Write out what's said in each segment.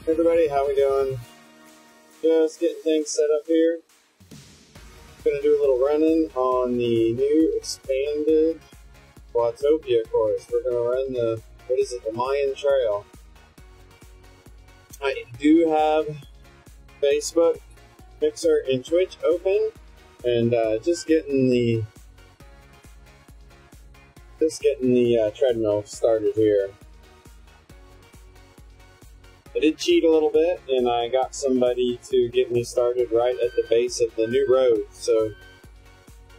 Everybody, how we doing? Just getting things set up here. Gonna do a little running on the new expanded Watopia course. We're gonna run the, the Mayan Trail. I do have Facebook, Mixer, and Twitch open, and just getting the treadmill started here. I did cheat a little bit, and I got somebody to get me started right at the base of the new road. So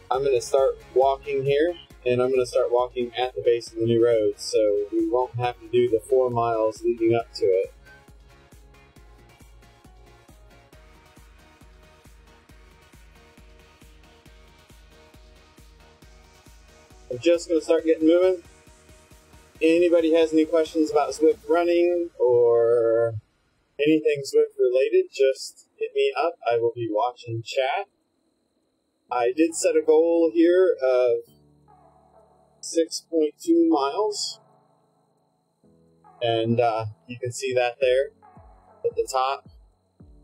I'm going to start walking here, and I'm going to start walking at the base of the new road, so we won't have to do the 4 miles leading up to it. I'm just going to start getting moving. Anybody has any questions about Zwift running or anything Zwift related, just hit me up. I will be watching chat. I did set a goal here of 6.2 miles. And you can see that there at the top.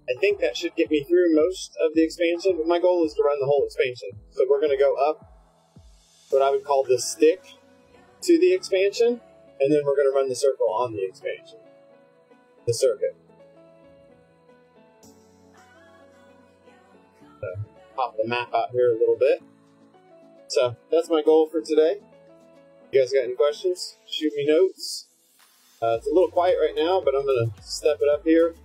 I think that should get me through most of the expansion, but my goal is to run the whole expansion. So we're going to go up what I would call the stick to the expansion, and then we're going to run the circle on the expansion, the circuit. So, pop the map out here a little bit. So that's my goal for today. You guys got any questions? Shoot me notes. It's a little quiet right now, but I'm going to step it up here.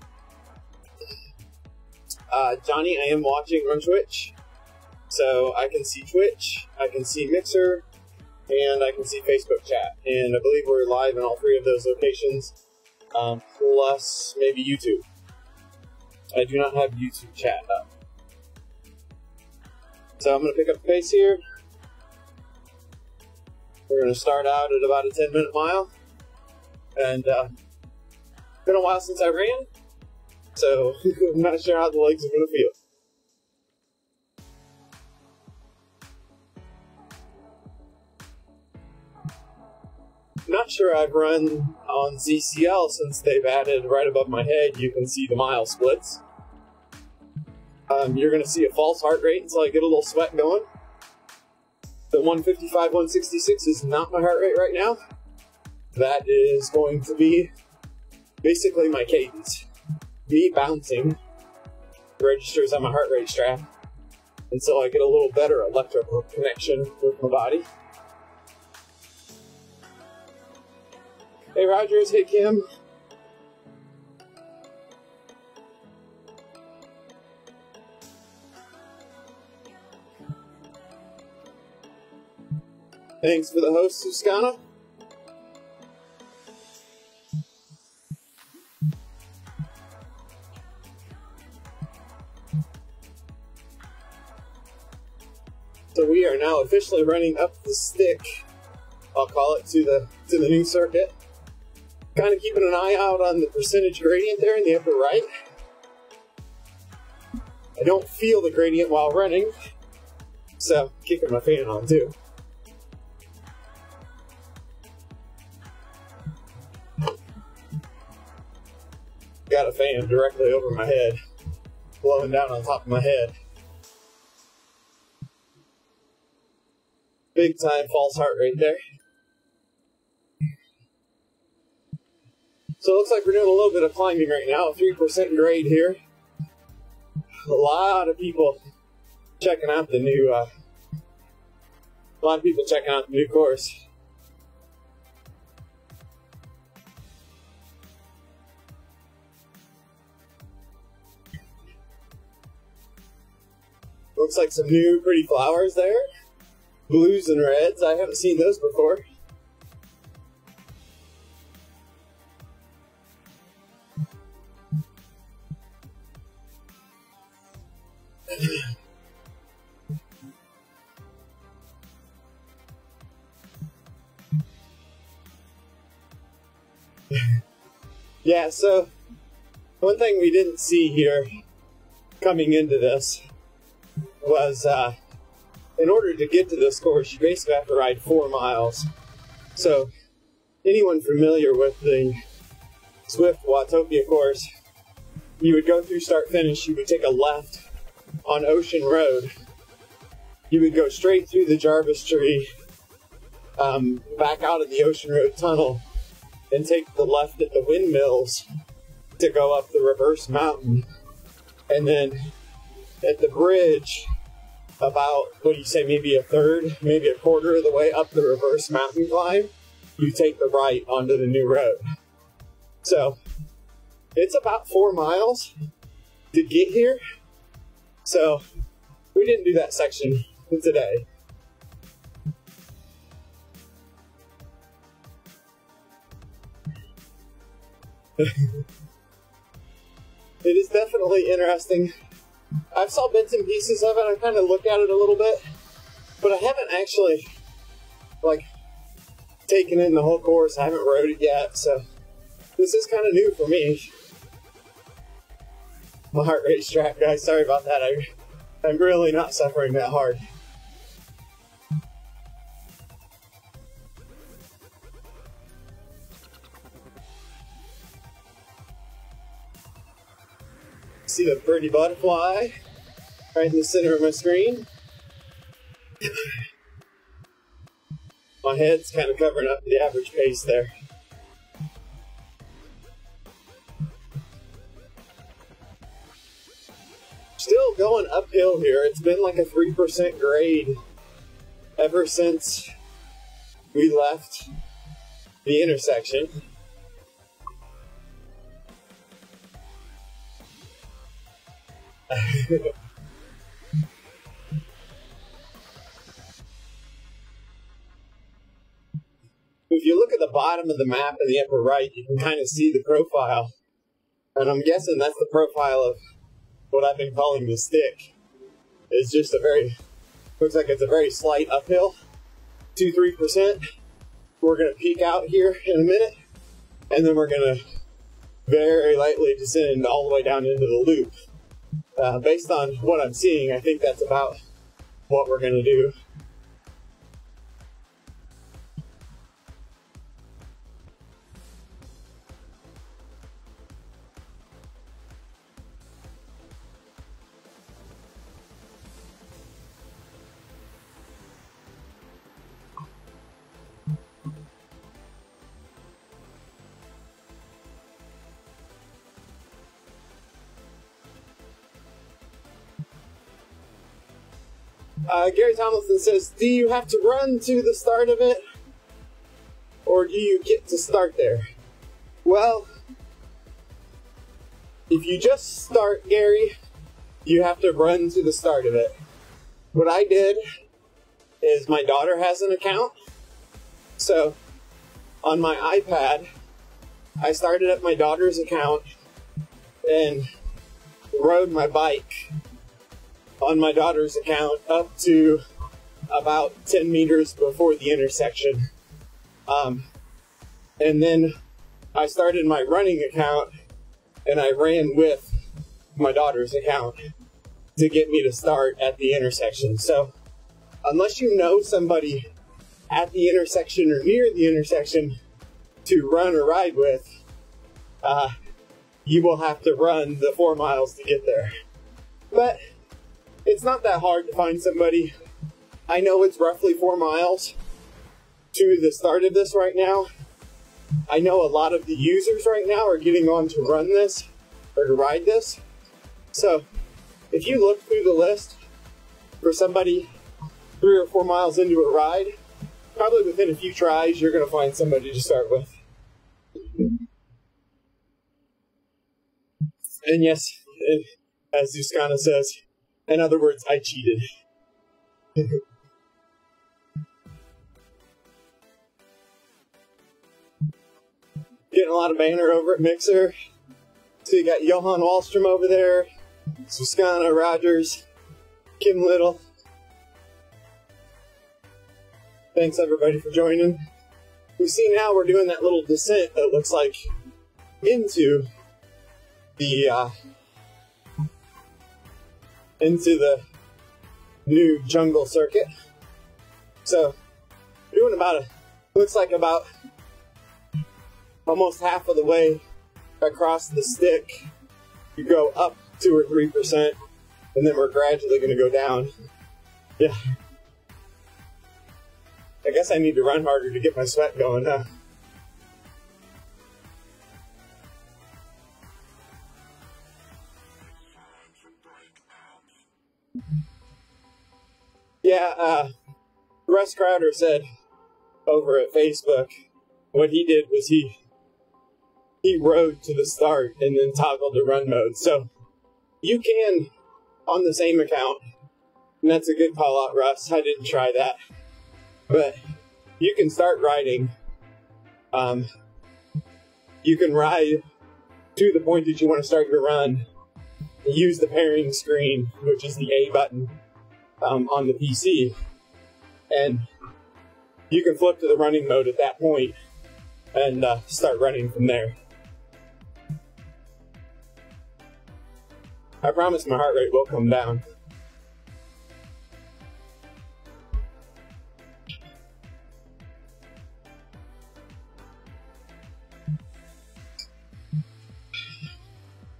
Johnny, I am watching on Twitch. So I can see Twitch, I can see Mixer, and I can see Facebook chat. And I believe we're live in all 3 of those locations, plus maybe YouTube. I do not have YouTube chat up. So I'm going to pick up the pace here. We're going to start out at about a 10-minute mile. And it's been a while since I ran, so I'm not sure how the legs are going to feel. Not sure I've run on ZCL since they've added right above my head, you can see the mile splits. You're going to see a false heart rate until I get a little sweat going. The 155, 166 is not my heart rate right now. That is going to be basically my cadence. Me bouncing registers on my heart rate strap until I get a little better electrical connection with my body. Hey Rogers, hey Kim. Thanks for the host, Suscana. So we are now officially running up the stick, I'll call it, to the new circuit. Kind of keeping an eye out on the percentage gradient there in the upper right. I don't feel the gradient while running, so keeping my fan on too. Got a fan directly over my head, blowing down on top of my head. Big time false heart rate there. So it looks like we're doing a little bit of climbing right now, 3% grade here. A lot of people checking out the new, course. Looks like some new pretty flowers there. Blues and reds, I haven't seen those before. Yeah, so one thing we didn't see here coming into this was in order to get to this course, you basically have to ride 4 miles. So anyone familiar with the Zwift Watopia course, you would go through start finish, you would take a left on Ocean Road. You would go straight through the Jarvis tree, back out of the Ocean Road tunnel, and take the left at the windmills to go up the reverse mountain. And then at the bridge, about, what do you say, maybe a third, maybe a quarter of the way up the reverse mountain climb, you take the right onto the new road. So it's about 4 miles to get here. So we didn't do that section today. It is definitely interesting. I've saw bits and pieces of it. I kind of looked at it a little bit, but I haven't actually, like, taken in the whole course. I haven't rode it yet, so this is kind of new for me. My heart rate strap, guys. Sorry about that. I'm really not suffering that hard. See the pretty butterfly right in the center of my screen. My head's kind of covering up the average pace there. Still going uphill here. It's been like a 3% grade ever since we left the intersection. If you look at the bottom of the map in the upper right, you can kind of see the profile. And I'm guessing that's the profile of what I've been calling the stick. It's just looks like it's a very slight uphill, 2-3%. We're going to peak out here in a minute, and then we're going to very lightly descend all the way down into the loop. Based on what I'm seeing, I think that's about what we're going to do. Gary Tomlinson says, do you have to run to the start of it, or do you get to start there? Well, if you just start, Gary, you have to run to the start of it. What I did is my daughter has an account, so on my iPad, I started up my daughter's account and rode my bike on my daughter's account up to about 10 meters before the intersection. And then I started my running account and I ran with my daughter's account to get me to start at the intersection. So unless you know somebody at the intersection or near the intersection to run or ride with, you will have to run the 4 miles to get there. But it's not that hard to find somebody. I know it's roughly 4 miles to the start of this right now. I know a lot of the users right now are getting on to run this or to ride this. So if you look through the list for somebody 3 or 4 miles into a ride, probably within a few tries, you're going to find somebody to start with. And yes, as Zuskana says, in other words, I cheated. Getting a lot of banner over at Mixer. So you got Johan Wallstrom over there, Zuskana Rogers, Kim Little. Thanks everybody for joining. We see now we're doing that little descent that looks like into the new jungle circuit. So doing looks like about almost half of the way across the stick you go up 2 or 3%, and then we're gradually going to go down. Yeah. I guess I need to run harder to get my sweat going, huh? Yeah, Russ Crowder said over at Facebook, what he did was he rode to the start and then toggled to run mode. So you can, on the same account, and that's a good call out, Russ. I didn't try that. But you can start riding. You can ride to the point that you want to start your run. Use the pairing screen, which is the A button on the PC. And you can flip to the running mode at that point and start running from there. I promise my heart rate will come down.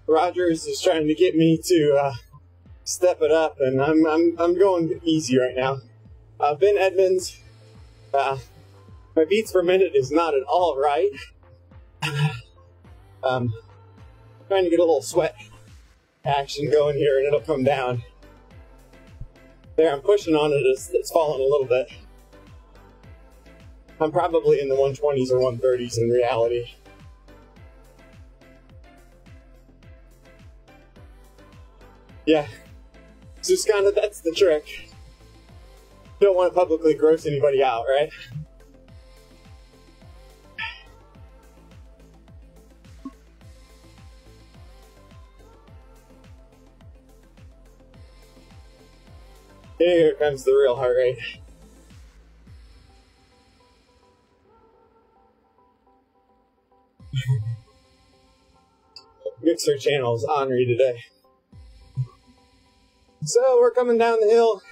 Rogers is trying to get me to step it up, and I'm going easy right now. Ben Edmonds, my beats per minute is not at all right. Trying to get a little sweat action going here, and it'll come down. There, I'm pushing on it. It's falling a little bit. I'm probably in the 120s or 130s in reality. Yeah, just kind of, that's the trick. Don't want to publicly gross anybody out, right? Here comes the real heart rate. Mixer channel is ornery today. So we're coming down the hill.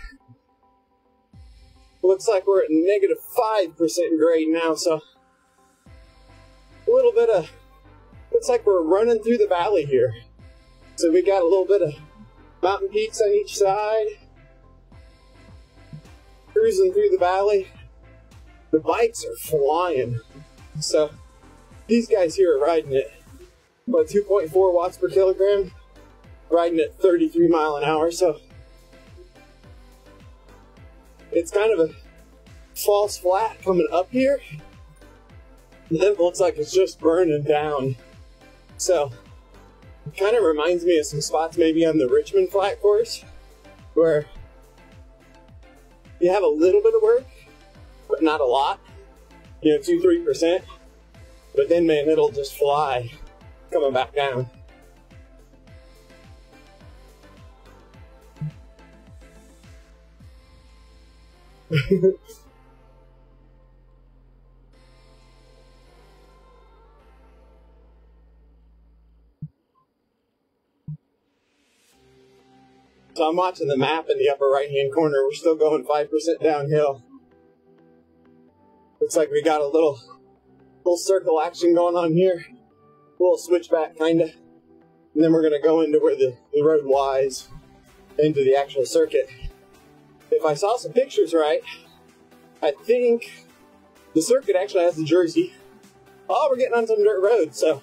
Looks like we're at negative 5% grade now, so a little bit of, looks like we're running through the valley here. So we got a little bit of mountain peaks on each side. Cruising through the valley. The bikes are flying. So these guys here are riding at, what, 2.4 watts per kilogram? Riding at 33 mile an hour, so it's kind of a false flat coming up here. And then it looks like it's just burning down. So it kind of reminds me of some spots maybe on the Richmond flat course where you have a little bit of work, but not a lot. You know, 2-3%. But then, man, it'll just fly coming back down. So I'm watching the map in the upper right hand corner. We're still going 5% downhill. Looks like we got a little circle action going on here. A little switchback kinda. And then we're gonna go into where the road lies into the actual circuit. If I saw some pictures right, I think the circuit actually has the jersey. Oh, we're getting on some dirt roads, so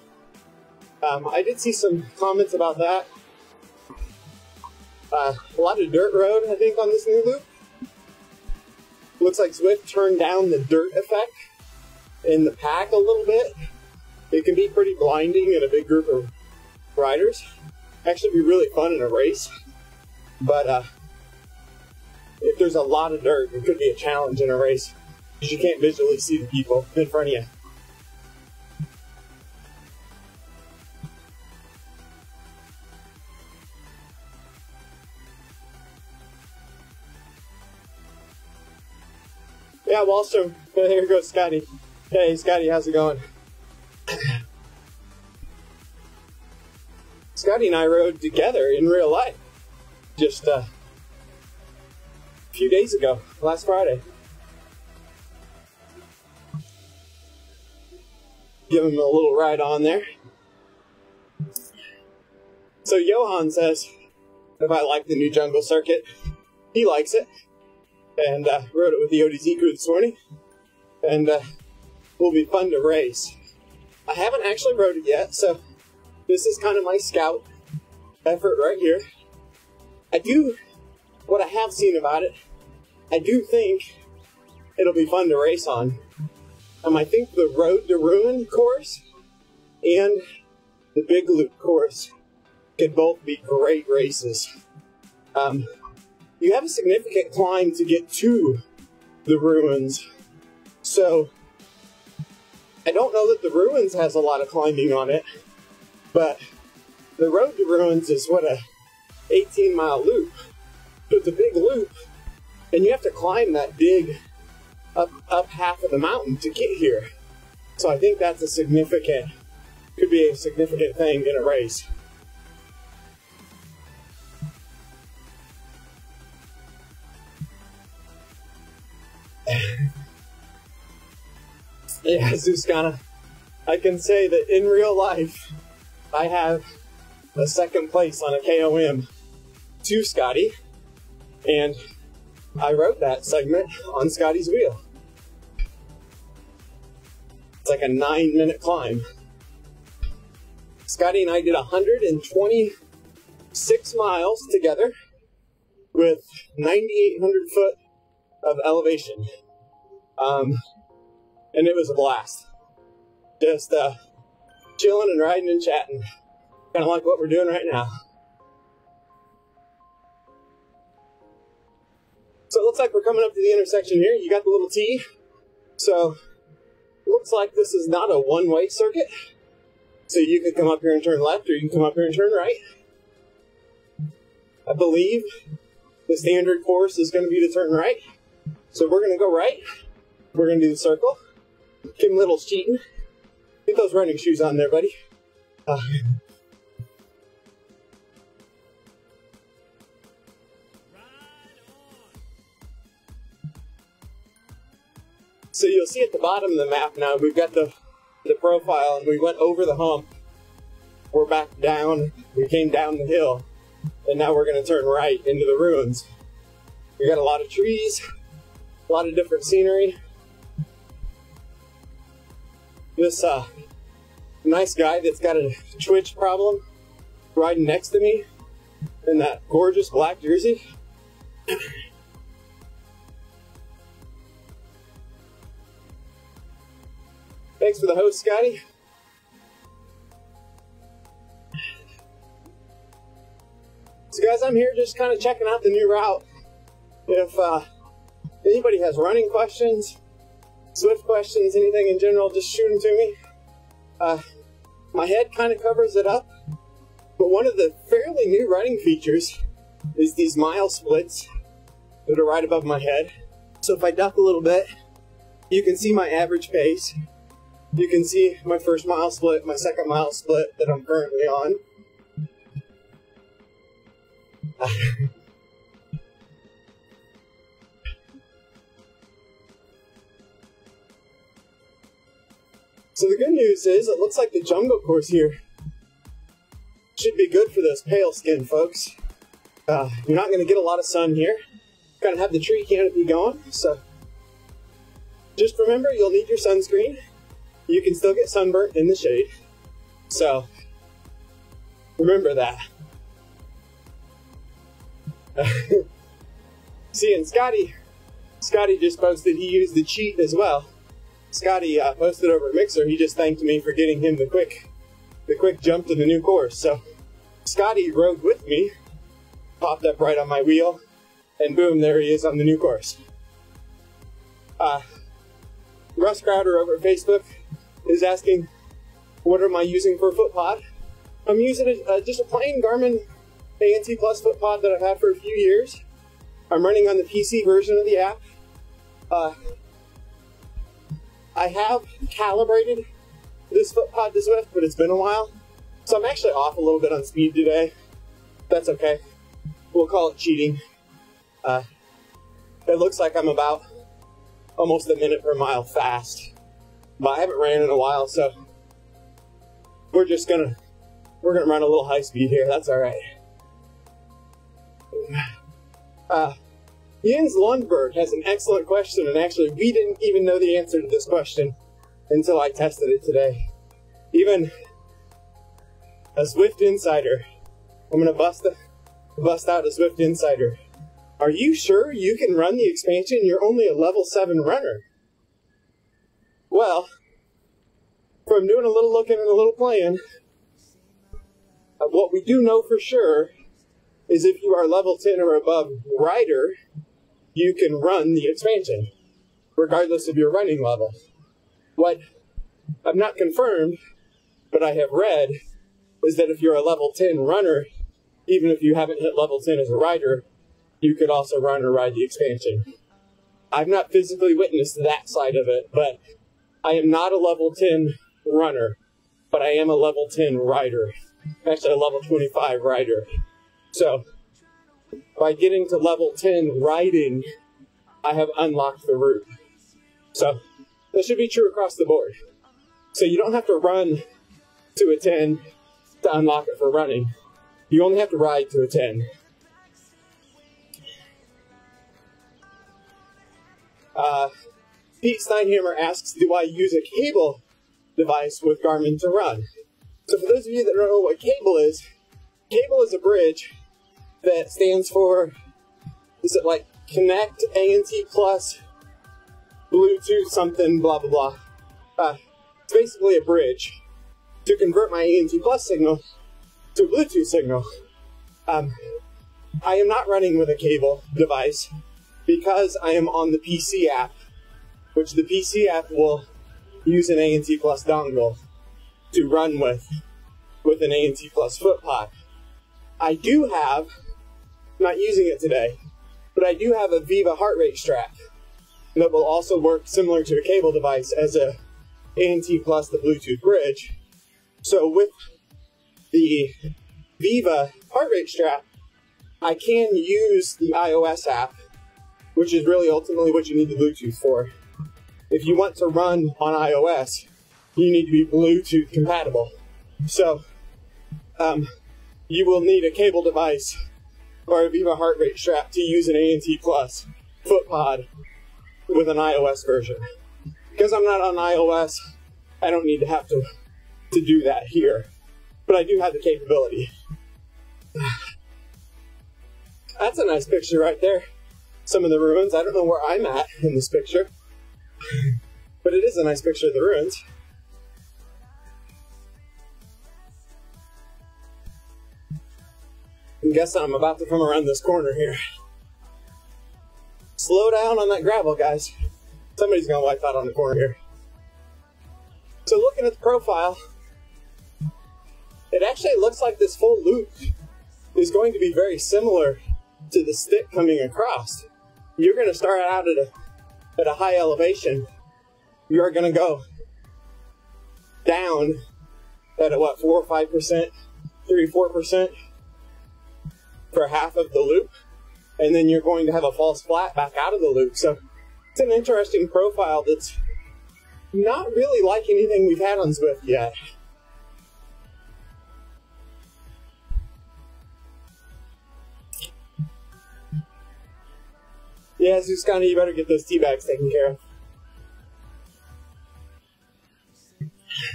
I did see some comments about that. A lot of dirt road, I think, on this new loop. Looks like Zwift turned down the dirt effect in the pack a little bit. It can be pretty blinding in a big group of riders. Actually be really fun in a race. But if there's a lot of dirt, it could be a challenge in a race because you can't visually see the people in front of you. Yeah, Wallstrom. Here goes Scotty. Hey, Scotty, how's it going? Scotty and I rode together in real life just a few days ago, last Friday. Give him a little ride on there. So Johan says if I like the new jungle circuit, he likes it, and rode it with the ODZ crew this morning, and will be fun to race. I haven't actually rode it yet, so this is kind of my scout effort right here. What I have seen about it, I do think it'll be fun to race on. I think the Road to Ruin course and the Big Loop course could both be great races. You have a significant climb to get to the ruins, so I don't know that the ruins has a lot of climbing on it, but the Road to Ruins is what, a 18-mile loop. But the Big Loop, and you have to climb that big up half of the mountain to get here. So I think that's could be a significant thing in a race. Yeah, Zuskana, I can say that in real life, I have a second place on a KOM to Scotty, and I rode that segment on Scotty's wheel. It's like a 9-minute climb. Scotty and I did 126 miles together with 9,800 foot of elevation. And it was a blast. Just chilling and riding and chatting. Kind of like what we're doing right now. So it looks like we're coming up to the intersection here. You got the little T. So it looks like this is not a one-way circuit. So you can come up here and turn left, or you can come up here and turn right. I believe the standard course is going to be to turn right. So we're going to go right. We're going to do the circle. Kim Little's cheating. Get those running shoes on there, buddy. So you'll see at the bottom of the map now, we've got the profile, and we went over the hump. We're back down. We came down the hill, and now we're going to turn right into the ruins. We got a lot of trees, a lot of different scenery. This nice guy that's got a twitch problem riding next to me in that gorgeous black jersey. Thanks for the host, Scotty. So guys, I'm here just kind of checking out the new route. If anybody has running questions, Zwift questions, anything in general, just shoot them to me. My head kind of covers it up, but one of the fairly new running features is these mile splits that are right above my head. So if I duck a little bit, you can see my average pace. You can see my first mile split, my second mile split that I'm currently on. So the good news is, it looks like the jungle course here should be good for those pale skin folks. You're not going to get a lot of sun here. Kind of have the tree canopy going, so just remember you'll need your sunscreen. You can still get sunburnt in the shade, so remember that. See, and Scotty just posted he used the cheat as well. Scotty posted over at Mixer. He just thanked me for getting him the quick jump to the new course. So Scotty rode with me, popped up right on my wheel, and boom, there he is on the new course. Russ Crowder over at Facebook is asking, what am I using for a foot pod? I'm using just a plain Garmin ANT Plus foot pod that I've had for a few years. I'm running on the PC version of the app. I have calibrated this foot pod to Zwift, but it's been a while. So I'm actually off a little bit on speed today. That's okay. We'll call it cheating. It looks like I'm about almost a minute per mile fast. But I haven't ran in a while, so we're just gonna we're gonna run a little high speed here. That's all right. Jens Lundberg has an excellent question, and actually, we didn't even know the answer to this question until I tested it today. Even a Zwift insider. I'm gonna bust out a Zwift insider. Are you sure you can run the expansion? You're only a level 7 runner. Well, from doing a little looking and a little playing, what we do know for sure is if you are level 10 or above rider, you can run the expansion, regardless of your running level. What I've not confirmed, but I have read, is that if you're a level 10 runner, even if you haven't hit level 10 as a rider, you could also run or ride the expansion. I've not physically witnessed that side of it, but I am not a level 10 runner, but I am a level 10 rider. Actually, a level 25 rider. So, by getting to level 10 riding, I have unlocked the route. So, that should be true across the board. So you don't have to run to a 10 to unlock it for running. You only have to ride to a 10. Pete Steinhammer asks, do I use a cable device with Garmin to run? So for those of you that don't know what cable is a bridge that stands for, is it like Connect, A&T Plus, Bluetooth something, blah, blah, blah. It's basically a bridge to convert my A&T Plus signal to a Bluetooth signal. I am not running with a cable device because I am on the PC app, which the PC app will use an A&T Plus dongle to run with an A&T Plus foot pod. I do have, not using it today, but I do have a Viva heart rate strap that will also work similar to a cable device as a A&T Plus the Bluetooth bridge. So with the Viva heart rate strap, I can use the iOS app, which is really ultimately what you need the Bluetooth for. If you want to run on iOS, you need to be Bluetooth compatible. So, you will need a cable device or a Viva heart rate strap to use an A&T Plus foot pod with an iOS version. Because I'm not on iOS, I don't need to have to do that here. But I do have the capability. That's a nice picture right there. Some of the ruins. I don't know where I'm at in this picture. But it is a nice picture of the ruins. I'm guessing I'm about to come around this corner here. Slow down on that gravel, guys. Somebody's gonna wipe out on the corner here. So looking at the profile, it actually looks like this full loop is going to be very similar to the stick coming across. You're gonna start out at a high elevation. You are gonna go down at a, what, 4 or 5%, 3 or 4% for half of the loop, and then you're going to have a false flat back out of the loop. So it's an interesting profile that's not really like anything we've had on Zwift yet. Yeah, Zuskana, you better get those tea bags taken care of.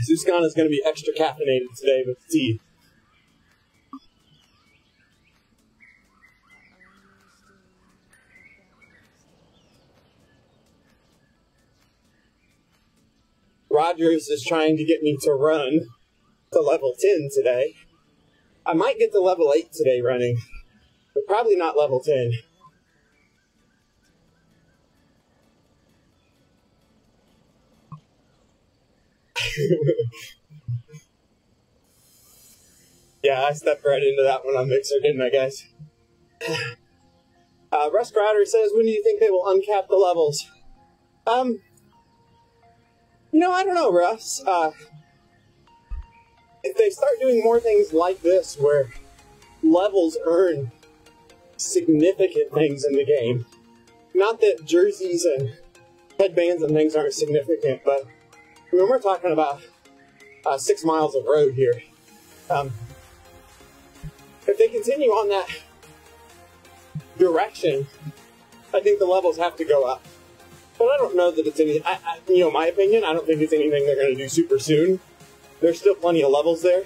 Zuskana's going to be extra caffeinated today with tea. Rogers is trying to get me to run to level 10 today. I might get to level 8 today running, but probably not level 10. Yeah, I stepped right into that one on Mixer, didn't I, guys? Russ Crowder says, when do you think they will uncap the levels? You know, I don't know, Russ. If they start doing more things like this, where levels earn significant things in the game, not that jerseys and headbands and things aren't significant, but I mean, we're talking about 6 miles of road here. if they continue on that direction, I think the levels have to go up. But I don't know that it's any, you know, my opinion, I don't think it's anything they're going to do super soon. There's still plenty of levels there.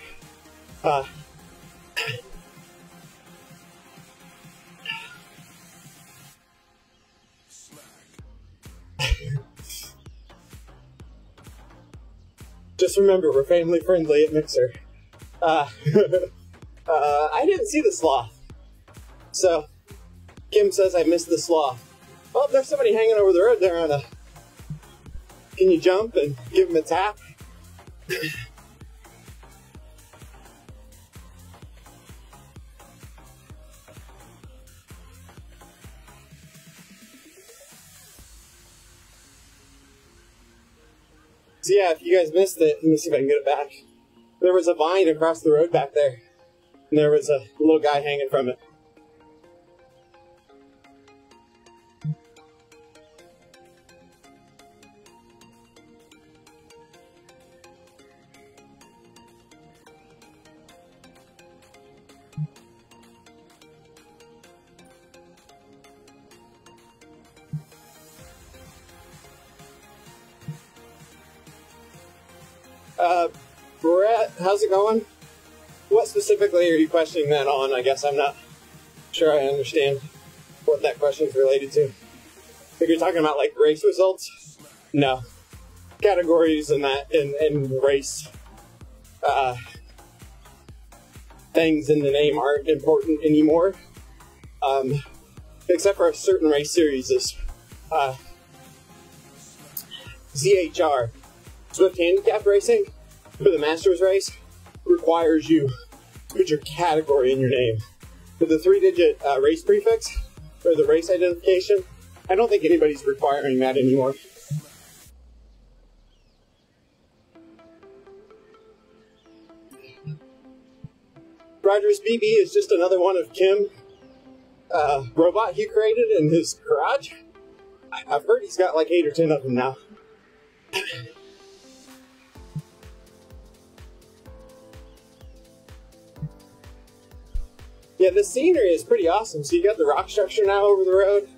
Just remember, we're family friendly at Mixer. I didn't see the sloth. So, Kim says I missed the sloth. Oh, there's somebody hanging over the road there on a... Can you jump and give him a tap? So yeah, if you guys missed it, let me see if I can get it back. There was a vine across the road back there, and there was a little guy hanging from it. Brett, how's it going? What specifically are you questioning that on? I guess I'm not sure I understand what that question is related to. If you're talking about like race results, no. Categories and that, and race things in the name aren't important anymore. Except for certain race series, ZHR, Zwift handicap racing, for the Masters race, requires you to put your category in your name. With the 3-digit race prefix, or the race identification, I don't think anybody's requiring that anymore. Roger's BB is just another one of Kim robot he created in his garage. I've heard he's got like 8 or 10 of them now. Yeah, the scenery is pretty awesome. So you got the rock structure now over the road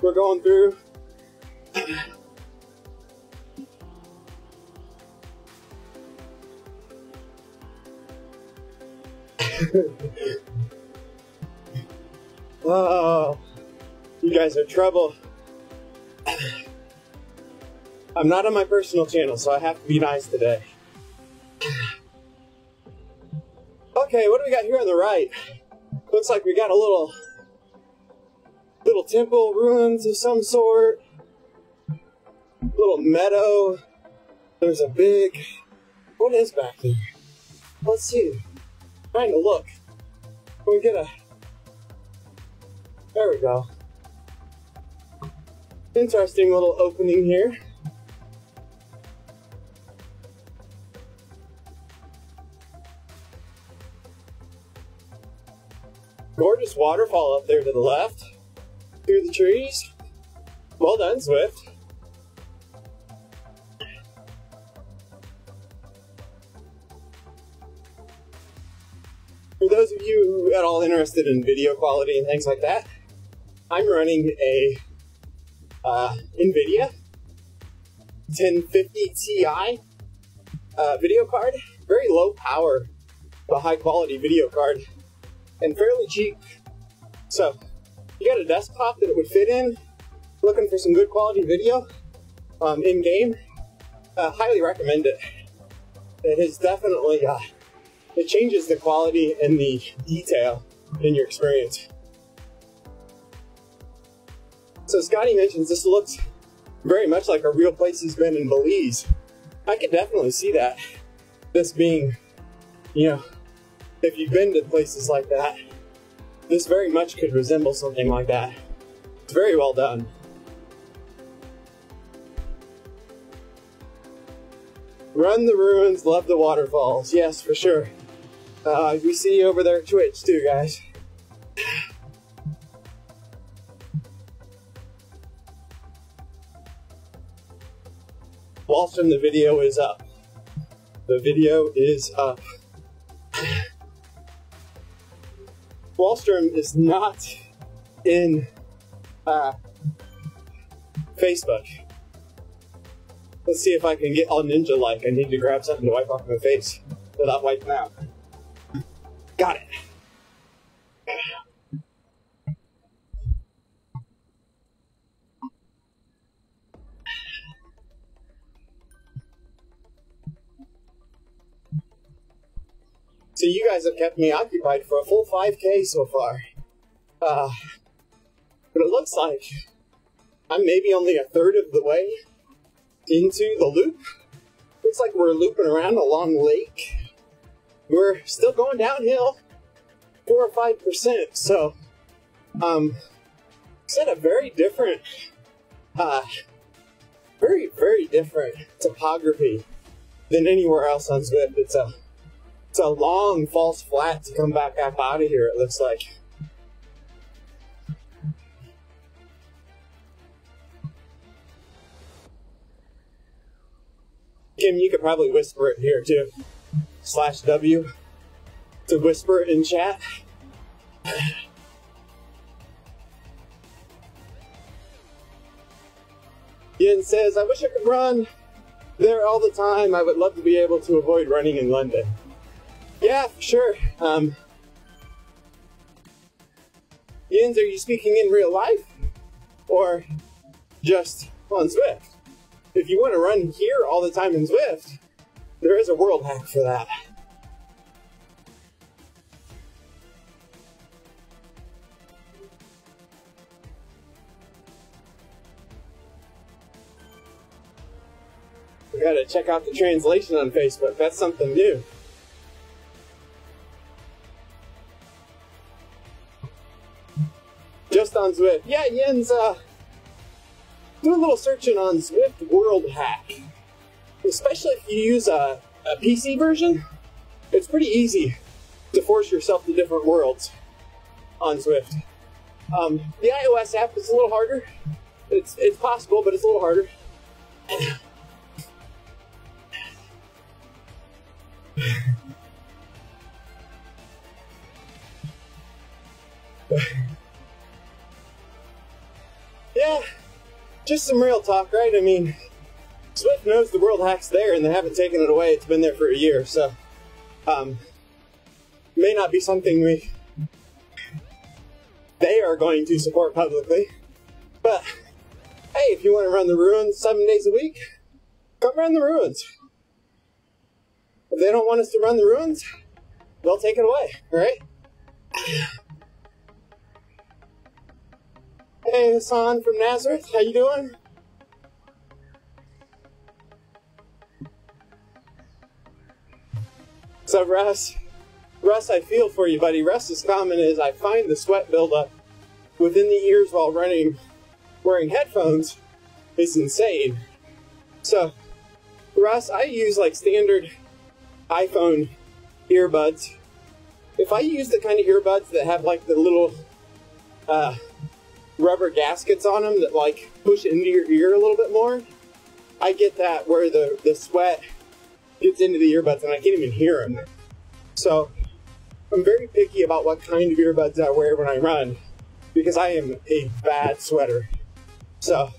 we're going through. Oh, you guys are trouble. I'm not on my personal channel, so I have to be nice today. Okay, what do we got here on the right? Looks like we got a little temple ruins of some sort. Little meadow. There's a big... What is back there? Let's see. Trying to look. Can we get a... There we go. Interesting little opening here. Gorgeous waterfall up there to the left, through the trees. Well done, Zwift. For those of you who are at all interested in video quality and things like that, I'm running a NVIDIA 1050 Ti video card. Very low power, but high quality video card. And fairly cheap. So, you got a desktop that it would fit in, looking for some good quality video in game, highly recommend it. It is definitely, it changes the quality and the detail in your experience. So Scotty mentions this looks very much like a real place he's been in Belize. I could definitely see that. This being, you know, if you've been to places like that, this very much could resemble something like that. It's very well done. Run the ruins, love the waterfalls. Yes, for sure. We see you over there at Twitch too, guys. Wallstrom, the video is up. The video is up. Wallstrom is not in Facebook. Let's see if I can get all ninja-like. I need to grab something to wipe off my face without wiping out. Got it. So you guys have kept me occupied for a full 5K so far. But it looks like I'm maybe only a third of the way into the loop. Looks like we're looping around a long lake. We're still going downhill 4 or 5%. So, it's at a very different, very different topography than anywhere else on Zwift. It's a long false flat to come back up out of here, it looks like. Kim, you could probably whisper it here too. /W to whisper it in chat. Yin says, I wish I could run there all the time. I would love to be able to avoid running in London. Yeah, for sure. Yins, are you speaking in real life? Or just on Zwift? If you want to run here all the time in Zwift, there is a world hack for that. We gotta check out the translation on Facebook. That's something new. Just on Zwift. Yeah, Yin's, do a little searching on Zwift World Hack. Especially if you use a PC version, it's pretty easy to force yourself to different worlds on Zwift. The iOS app is a little harder. It's possible, but it's a little harder. Yeah, just some real talk, right? I mean, Zwift knows the world hack's there and they haven't taken it away. It's been there for a year, so may not be something they are going to support publicly. But hey, if you want to run the ruins 7 days a week, come run the ruins. If they don't want us to run the ruins, they'll take it away, all right? Hey, Hassan from Nazareth, how you doing? What's up, Russ? Russ, I feel for you, buddy. Russ's comment is, I find the sweat buildup within the ears while running, wearing headphones, is insane. So, Russ, I use like standard iPhone earbuds. If I use the kind of earbuds that have like the little rubber gaskets on them that like push into your ear a little bit more, I get that where the sweat gets into the earbuds and I can't even hear them. So I'm very picky about what kind of earbuds I wear when I run because I am a bad sweater. So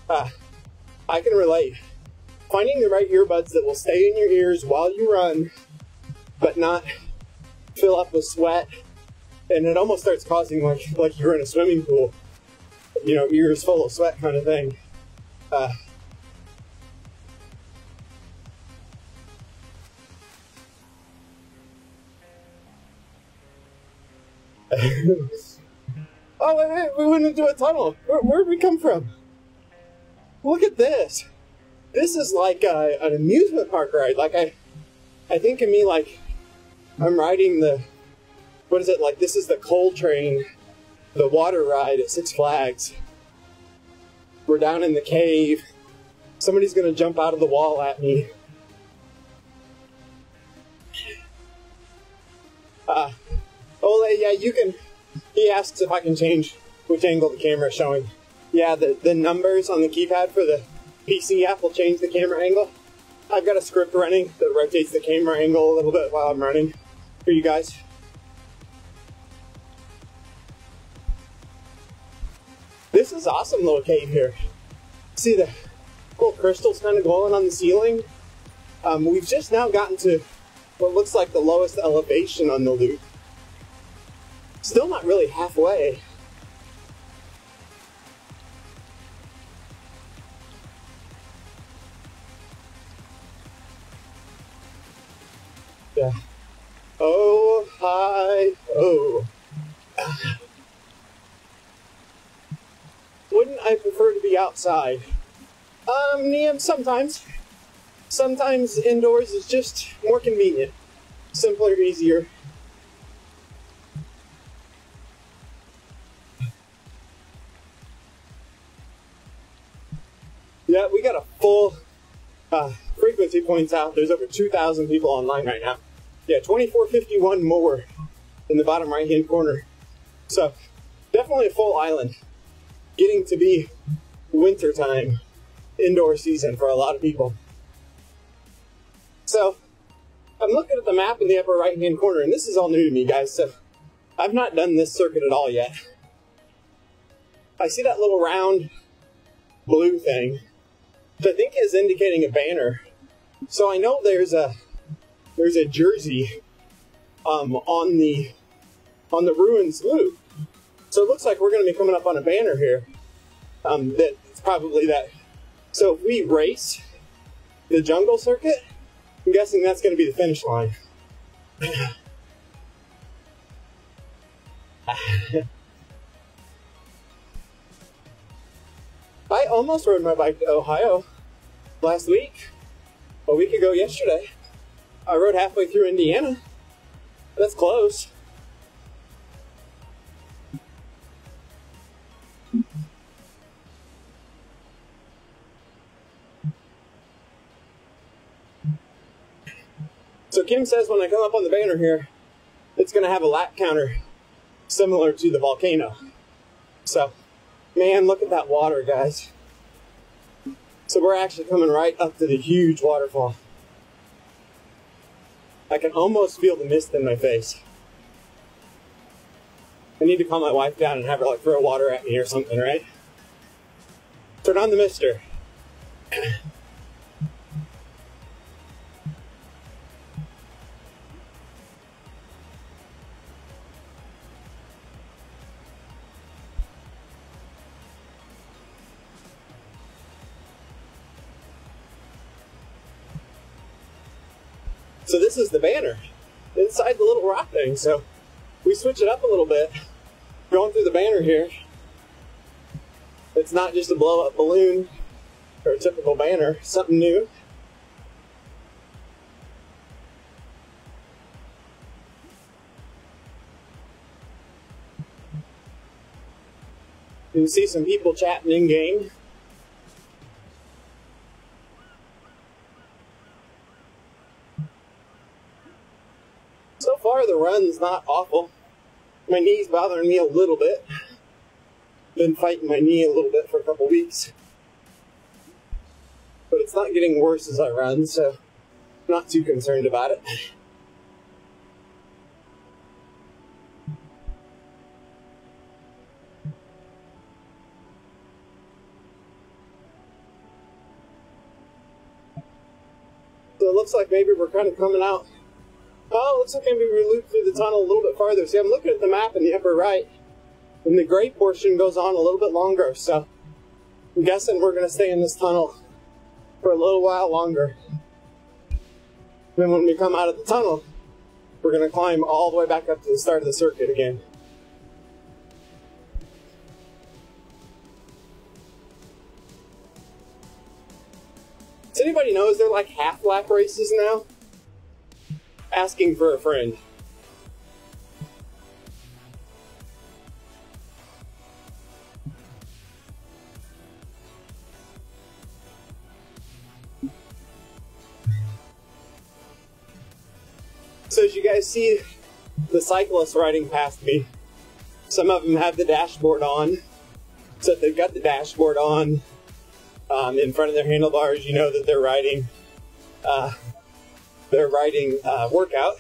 I can relate. Finding the right earbuds that will stay in your ears while you run but not fill up with sweat, and it almost starts causing like you're in a swimming pool, you know, ears full of sweat kind of thing. Oh, wait, we went into a tunnel. Where'd we come from? Look at this. This is like an amusement park ride. Like I think of me like I'm riding the, what is it, like this is the coal train, the water ride at Six Flags. We're down in the cave. Somebody's gonna jump out of the wall at me. Ole, yeah, you can, he asks if I can change which angle the camera is showing. Yeah, the numbers on the keypad for the PC app will change the camera angle. I've got a script running that rotates the camera angle a little bit while I'm running for you guys. This is awesome little cave here. See the little crystals kind of glowing on the ceiling? We've just now gotten to what looks like the lowest elevation on the loop. Still not really halfway. Yeah. Oh, hi, oh. Wouldn't I prefer to be outside? Yeah, sometimes. Sometimes indoors is just more convenient. Simpler, easier. Yeah, we got a full frequency points out. There's over 2,000 people online right now. Yeah, 2451 more in the bottom right-hand corner. So, definitely a full island. Getting to be wintertime, indoor season for a lot of people. So, I'm looking at the map in the upper right-hand corner, and this is all new to me, guys, so I've not done this circuit at all yet. I see that little round blue thing, which I think is indicating a banner. So I know there's a jersey on the ruins loop. So it looks like we're going to be coming up on a banner here. That's probably that. So if we race the jungle circuit, I'm guessing that's going to be the finish line. I almost rode my bike to Ohio last week. A week ago yesterday. I rode halfway through Indiana. That's close. So Kim says when I come up on the banner here, it's going to have a lap counter similar to the volcano. So, man, look at that water, guys. So we're actually coming right up to the huge waterfall. I can almost feel the mist in my face. I need to calm my wife down and have her like throw water at me or something, right? Turn on the mister. So this is the banner inside the little rock thing. So we switch it up a little bit. Going through the banner here. It's not just a blow up balloon or a typical banner, something new. You can see some people chatting in game. So far, the run's not awful. My knee's bothering me a little bit. Been fighting my knee a little bit for a couple weeks. But it's not getting worse as I run, so I'm not too concerned about it. So it looks like maybe we're kind of coming out. Oh, it looks like maybe we loop through the tunnel a little bit farther. See, I'm looking at the map in the upper right, and the gray portion goes on a little bit longer, so I'm guessing we're going to stay in this tunnel for a little while longer. Then when we come out of the tunnel, we're going to climb all the way back up to the start of the circuit again. Does anybody know, is there like half lap races now? Asking for a friend. So as you guys see the cyclists riding past me, some of them have the dashboard on. So if they've got the dashboard on in front of their handlebars, you know that they're riding workout.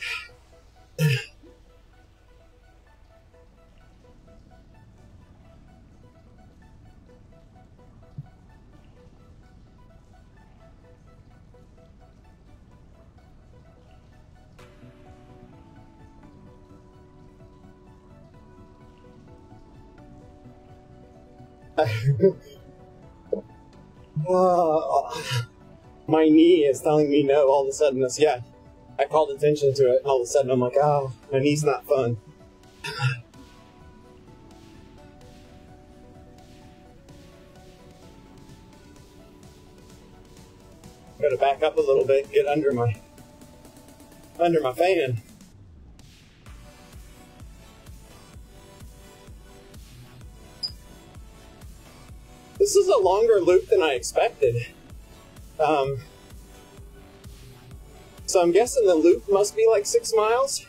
My knee is telling me no all of a sudden. Yeah, I called attention to it, and all of a sudden I'm like, oh, my knee's not fun. Gotta back up a little bit, get under my fan. This is a longer loop than I expected. So I'm guessing the loop must be like 6 miles,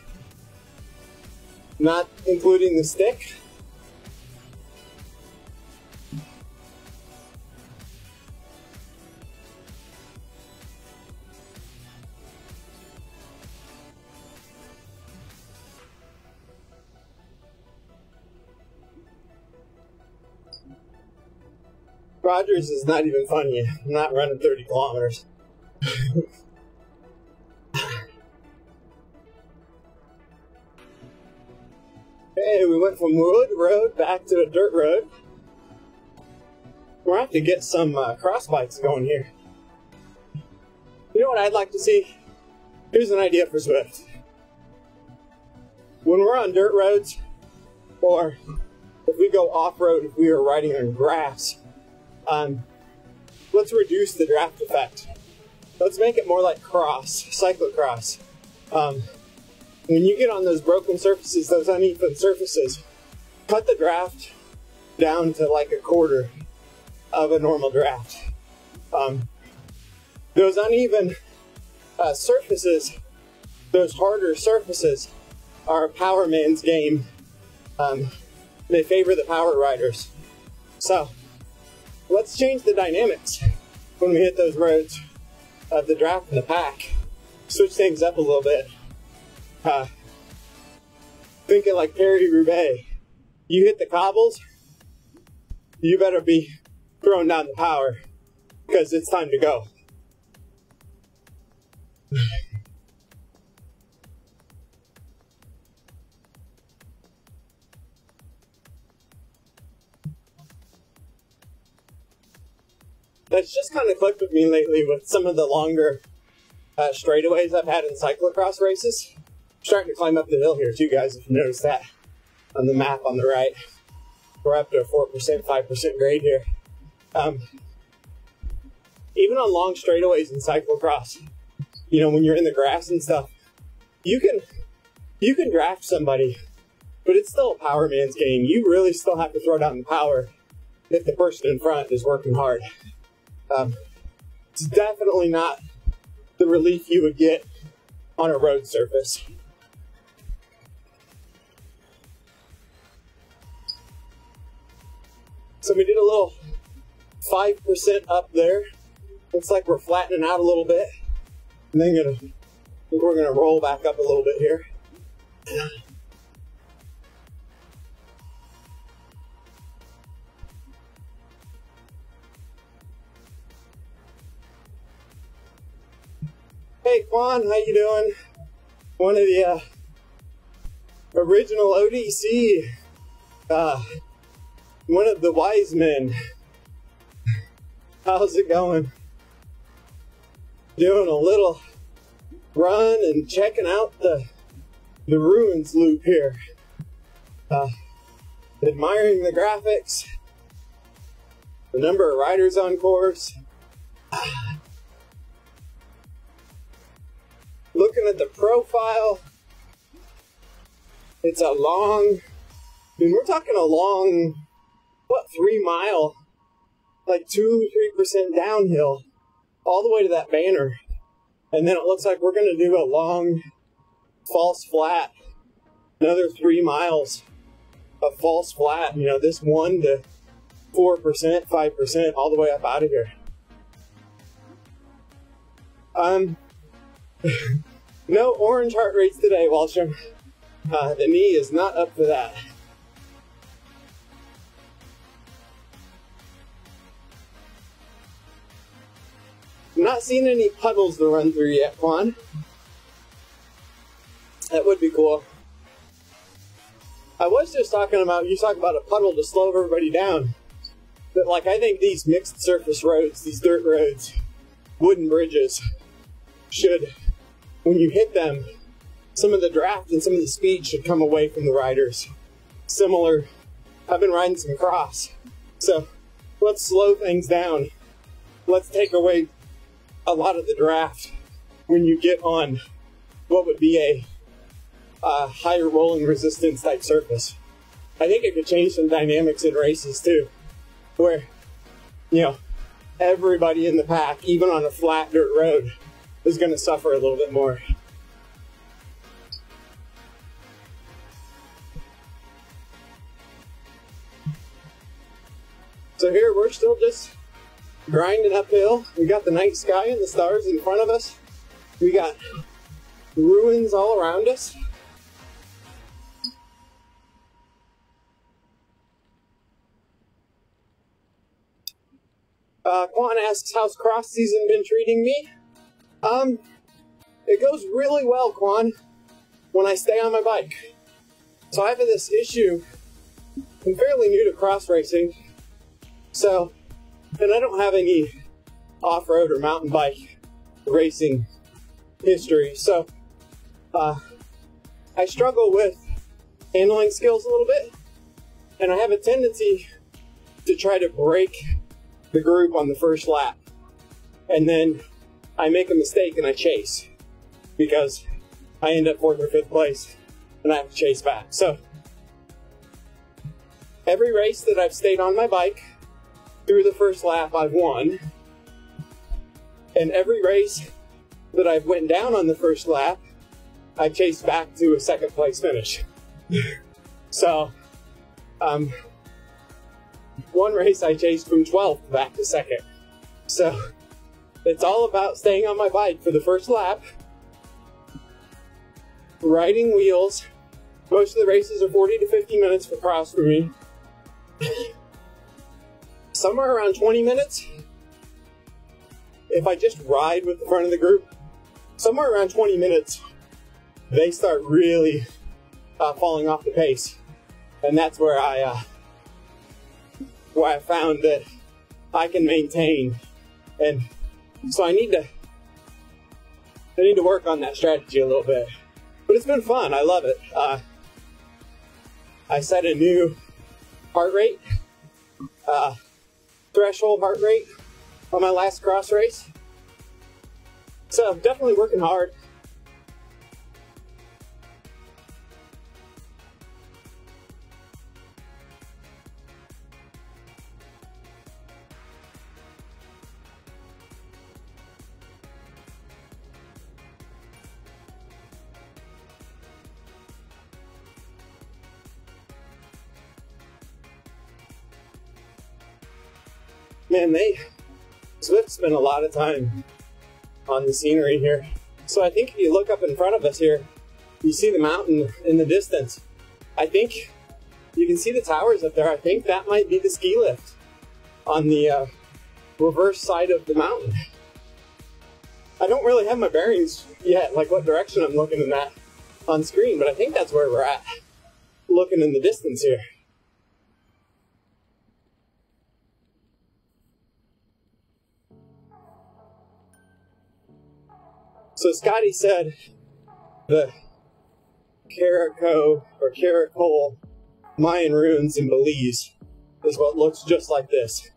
not including the stick. Rogers is not even fun yet. I'm not running 30 kilometers. Hey, we went from wood road back to a dirt road. We're gonna have to get some cross bikes going here. You know what I'd like to see? Here's an idea for Zwift. When we're on dirt roads, or if we go off-road, if we are riding on grass, let's reduce the draft effect. Let's make it more like cyclocross. When you get on those broken surfaces, those uneven surfaces, cut the draft down to like a quarter of a normal draft. Those uneven surfaces, those harder surfaces, are a power man's game. They favor the power riders. So, let's change the dynamics when we hit those roads of the draft and the pack. Switch things up a little bit. Thinking like Paris-Roubaix. You hit the cobbles, you better be throwing down the power because it's time to go. That's just kind of clicked with me lately with some of the longer straightaways I've had in cyclocross races. I'm starting to climb up the hill here too, guys, if you notice that on the map on the right. We're up to a 4%, 5% grade here. Even on long straightaways in cyclocross, you know, when you're in the grass and stuff, you can draft somebody, but it's still a power man's game. You really still have to throw down the power if the person in front is working hard. It's definitely not the relief you would get on a road surface. So we did a little 5% up there. Looks like we're flattening out a little bit. And then I think we're gonna roll back up a little bit here. Hey Quan, how you doing? One of the original ODC, one of the wise men. How's it going? Doing a little run and checking out the ruins loop here. Admiring the graphics, the number of riders on course. Looking at the profile, it's a long, I mean, we're talking a long, 3 mile, like 2-3% downhill, all the way to that banner. And then it looks like we're going to do a long false flat, another 3 miles of false flat, you know, this 1 to 4%, 5%, all the way up out of here. No orange heart rates today, Wallstrom. The knee is not up for that. I'm not seeing any puddles to run through yet, Quan. That would be cool. I was just talking about, you talk about a puddle to slow everybody down. But like, I think these mixed surface roads, these dirt roads, wooden bridges, should, when you hit them, some of the draft and some of the speed should come away from the riders. Similar, I've been riding some cross, so let's slow things down. Let's take away a lot of the draft when you get on what would be a higher rolling resistance type surface. I think it could change some dynamics in races too, where, you know, everybody in the pack, even on a flat dirt road, is going to suffer a little bit more. So here we're still just grinding uphill. We got the night sky and the stars in front of us. We got ruins all around us. Quan asks, how's cross season been treating me? It goes really well, Quan, when I stay on my bike. So I have this issue. I'm fairly new to cross racing. So, and I don't have any off-road or mountain bike racing history. So, I struggle with handling skills a little bit. And I have a tendency to try to break the group on the first lap. And then I make a mistake and I chase. Because I end up 4th or 5th place and I have to chase back. So, every race that I've stayed on my bike through the first lap, I've won. And every race that I've went down on the first lap, I chased back to a 2nd place finish. So, one race I chased from 12th back to 2nd. So, it's all about staying on my bike for the first lap, riding wheels. Most of the races are 40 to 50 minutes for cross for me. Somewhere around 20 minutes, if I just ride with the front of the group, somewhere around 20 minutes, they start really falling off the pace. And that's where I found that I can maintain. And so I need to work on that strategy a little bit. But it's been fun. I love it. I set a new heart rate, threshold heart rate on my last cross race. So I'm definitely working hard. Man, Zwift spent a lot of time on the scenery here. So I think if you look up in front of us here, you see the mountain in the distance. I think you can see the towers up there. I think that might be the ski lift on the reverse side of the mountain. I don't really have my bearings yet, like what direction I'm looking in that on screen, but I think that's where we're at, looking in the distance here. So Scotty said the Caracol Mayan ruins in Belize is what looks just like this.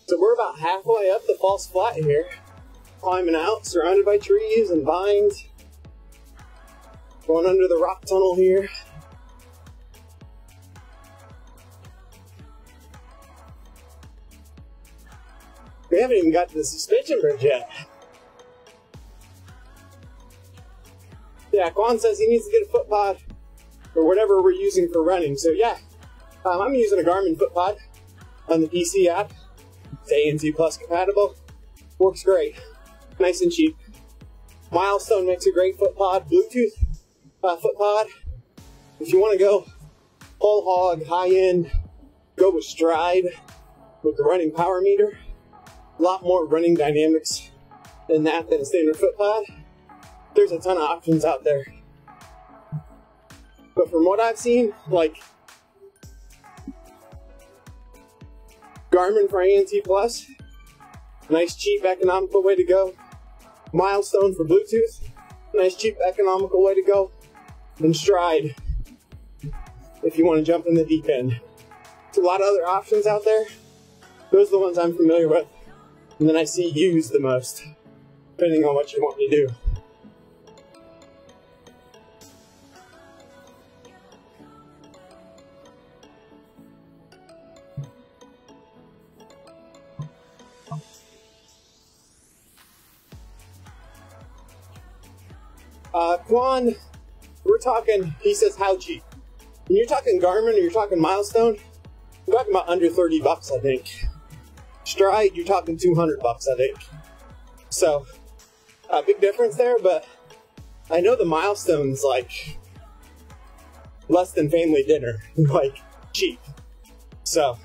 So we're about halfway up the false flat here, climbing out, surrounded by trees and vines, going under the rock tunnel here. We haven't even got to the suspension bridge yet. Yeah, Quan says he needs to get a foot pod or whatever we're using for running. So yeah, I'm using a Garmin foot pod on the PC app. It's ANC Plus compatible. Works great. Nice and cheap. Milestone makes a great foot pod. Bluetooth foot pod. If you want to go whole hog, high end, go with Stride with the running power meter. A lot more running dynamics than that than a standard foot pod. There's a ton of options out there. But from what I've seen, like Garmin for ANT Plus, nice, cheap, economical way to go. Milestone for Bluetooth, nice, cheap, economical way to go. And Stride, if you want to jump in the deep end. There's a lot of other options out there. Those are the ones I'm familiar with. And then I see used the most, depending on what you want to do. Quan, we're talking, he says, how cheap? When you're talking Garmin or you're talking Milestone, you're talking about under 30 bucks, I think. Stride, you're talking 200 bucks, I think. So, a big difference there, but I know the Milestone's like less than family dinner, like cheap. So,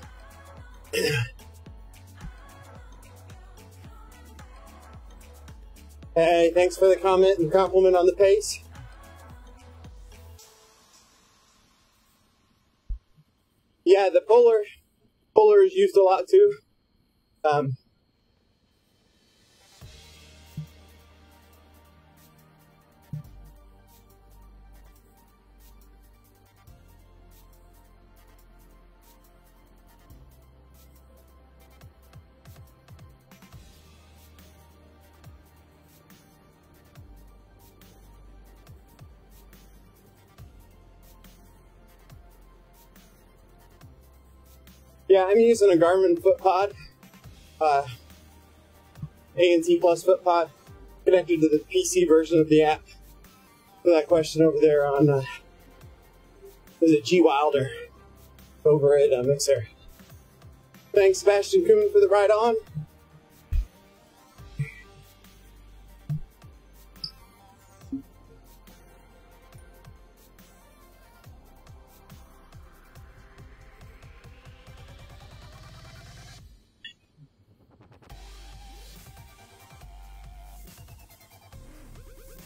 hey, thanks for the comment and compliment on the pace. Yeah, the Polar is used a lot too. Yeah, I'm using a Garmin foot pod, ANT Plus foot pod, connected to the PC version of the app. For that question over there on, is it G Wilder over at Mixer. Thanks, Sebastian Kuhn, for the ride on.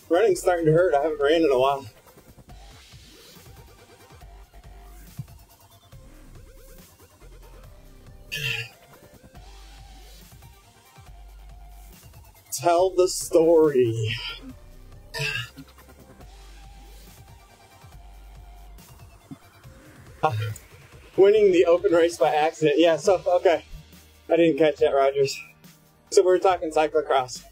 Running's starting to hurt. I haven't ran in a while. Tell the story. Winning the open race by accident. Yeah, so, okay. I didn't catch that, Rogers. So we're talking cyclocross.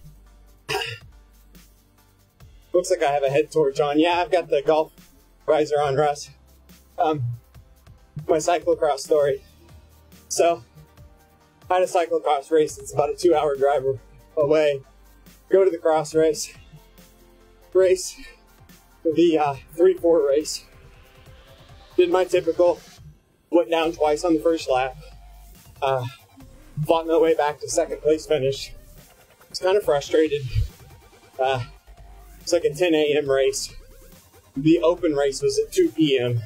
Looks like I have a head torch on. Yeah, I've got the golf visor on, Russ. My cyclocross story. So, I had a cyclocross race. It's about a 2-hour drive away. Go to the cross race. Race the 3-4 race. Did my typical. Went down twice on the first lap. Fought my way back to second place finish. Was kind of frustrated. It's like a 10 a.m. race. The open race was at 2 p.m.,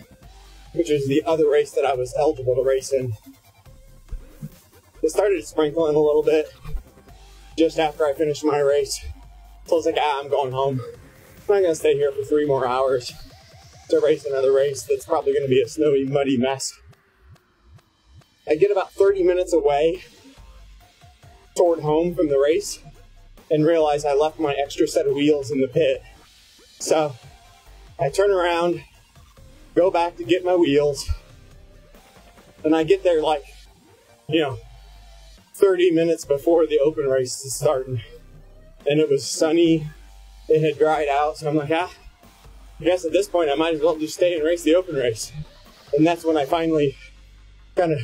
which was the other race that I was eligible to race in. It started sprinkling a little bit just after I finished my race. So I was like, I'm going home. I'm not going to stay here for 3 more hours to race another race that's probably going to be a snowy, muddy mess. I get about 30 minutes away toward home from the race and realize I left my extra set of wheels in the pit. So I turn around, go back to get my wheels, and I get there like, 30 minutes before the open race is starting. And it was sunny, it had dried out, so I'm like, I guess at this point I might as well just stay and race the open race. And that's when I finally kind of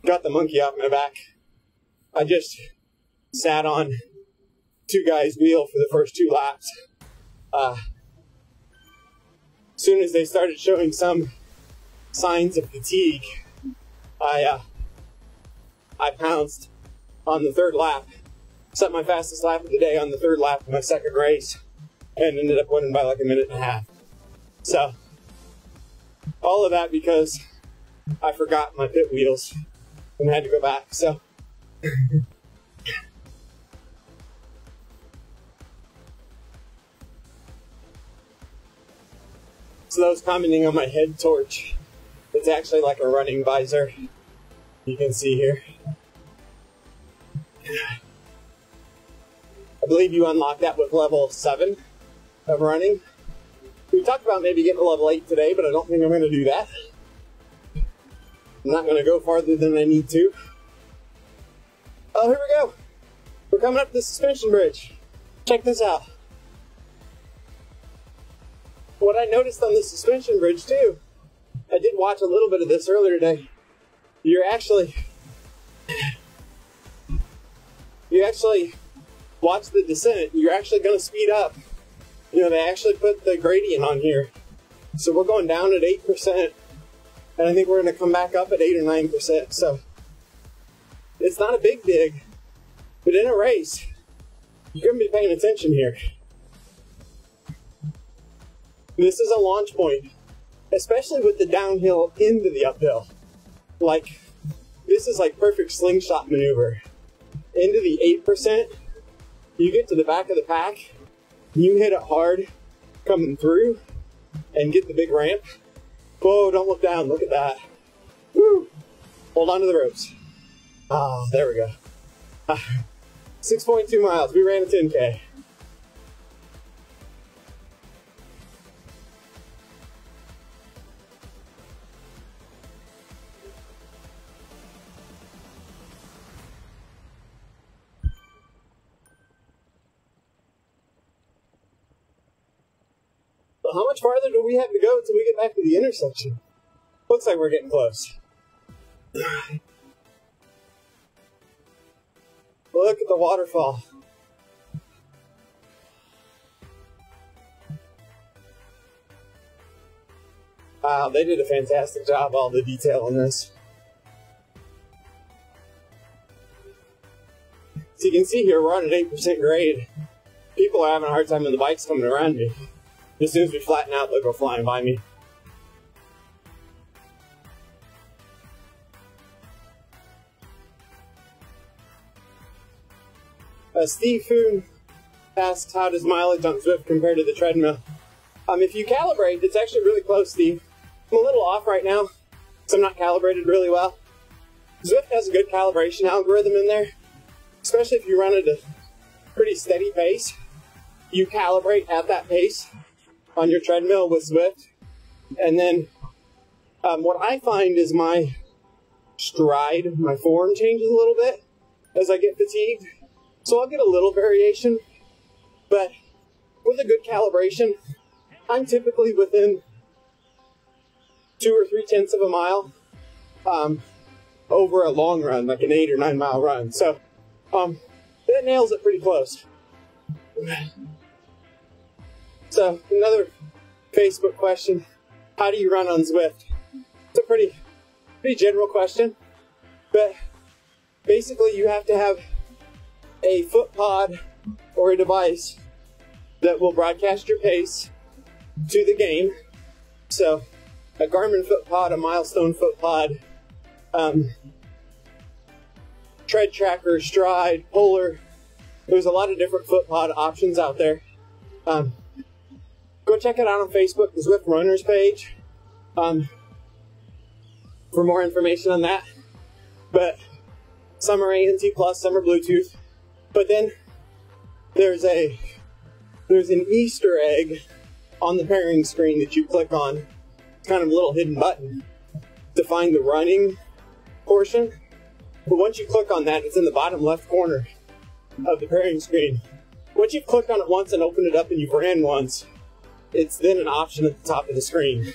got the monkey off my back. I just sat on 2 guys' wheel for the first 2 laps. As soon as they started showing some signs of fatigue, I pounced on the 3rd lap. Set my fastest lap of the day on the 3rd lap of my second race, and ended up winning by like 1.5 minutes. So, all of that because I forgot my pit wheels and had to go back, so. So those commenting on my head torch, it's actually like a running visor. You can see here. I believe you unlock that with level 7 of running. We talked about maybe getting to level 8 today, but I don't think I'm going to do that. I'm not going to go farther than I need to. Oh, here we go. We're coming up the suspension bridge. Check this out. What I noticed on the suspension bridge too, I did watch a little bit of this earlier today. You actually watch the descent. You're actually going to speed up. You know, they actually put the gradient on here. So we're going down at 8%, and I think we're going to come back up at 8 or 9%. So it's not a big dig, but in a race, you're going to be paying attention here. This is a launch point, especially with the downhill into the uphill. Like, this is like perfect slingshot maneuver. Into the 8%, you get to the back of the pack, you hit it hard coming through and get the big ramp. Whoa, don't look down, look at that. Woo! Hold on to the ropes. Ah, there we go. 6.2 miles, we ran a 10K. How much farther do we have to go until we get back to the intersection? Looks like we're getting close. Look at the waterfall. Wow, they did a fantastic job, all the detail on this. So you can see here, we're on an 8% grade. People are having a hard time with the bikes coming around me. As soon as we flatten out, they'll go flying by me. Steve Foon asks, how does mileage on Zwift compare to the treadmill? If you calibrate, it's actually really close, Steve. I'm a little off right now, because I'm not calibrated really well. Zwift has a good calibration algorithm in there, especially if you run at a pretty steady pace. You calibrate at that pace on your treadmill with Zwift, and then what I find is my stride, my form changes a little bit as I get fatigued, so I'll get a little variation, but with a good calibration, I'm typically within 2 or 3/10 of a mile over a long run, like an 8 or 9 mile run, so that nails it pretty close. So, another Facebook question, how do you run on Zwift? It's a pretty general question, but basically you have to have a foot pod or a device that will broadcast your pace to the game. So, a Garmin foot pod, a Milestone foot pod, tread tracker, stride, polar. There's a lot of different foot pod options out there. Go check it out on Facebook, the Zwift Runners page, for more information on that. But some are ANT+, some are Bluetooth. But then there's an Easter egg on the pairing screen that you click on. It's kind of a little hidden button to find the running portion. But once you click on that, it's in the bottom left corner of the pairing screen. Once you've clicked on it once and opened it up and you've ran once, it's then an option at the top of the screen.